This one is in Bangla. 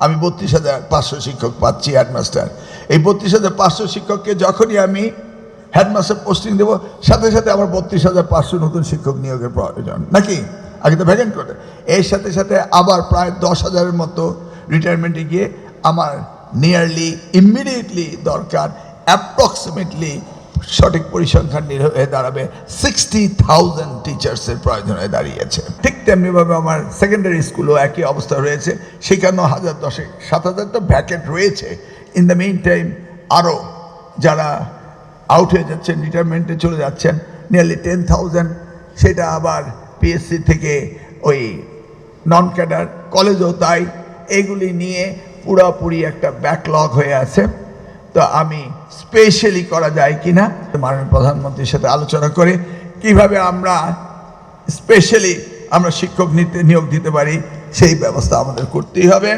আমি 32,500 শিক্ষক পাচ্ছি হেডমাস্টার। এই 32,500 শিক্ষককে যখনই আমি হেডমাস্টার পোস্টিং দেবো, সাথে সাথে আমার 32,500 নতুন শিক্ষক নিয়োগের প্রয়োজন, নাকি? আগে তো ভ্যাকেন্ট করে, এর সাথে সাথে আবার প্রায় 10,000-এর মতো রিটায়ারমেন্টে গিয়ে আমার নিয়ারলি ইমিডিয়েটলি দরকার অ্যাপ্রক্সিমেটলি সঠিক পরিসংখ্যান হয়ে দাঁড়াবে 60,000 টিচার্সের প্রয়োজন হয়ে দাঁড়িয়েছে। ঠিক তেমনিভাবে আমার সেকেন্ডারি স্কুলও একই অবস্থা রয়েছে, সেখানেও 7,000 তো ভ্যাকেন্ট রয়েছে। ইন দ্য মেইন টাইম আরও যারা আউট হয়ে যাচ্ছেন, রিটায়ারমেন্টে চলে যাচ্ছেন নিয়ারলি 10,000, সেটা আবার পিএসসি থেকে ওই নন ক্যাডার কলেজও তাই, এগুলি নিয়ে পুরোপুরি একটা ব্যাকলগ হয়ে আছে। তো আমি স্পেশালি করা যায় কিনা মাননীয় প্রধানমন্ত্রীর সাথে আলোচনা করে কিভাবে আমরা স্পেশালি শিক্ষক নিয়োগ দিতে পারি, সেই ব্যবস্থা আমাদের করতেই হবে।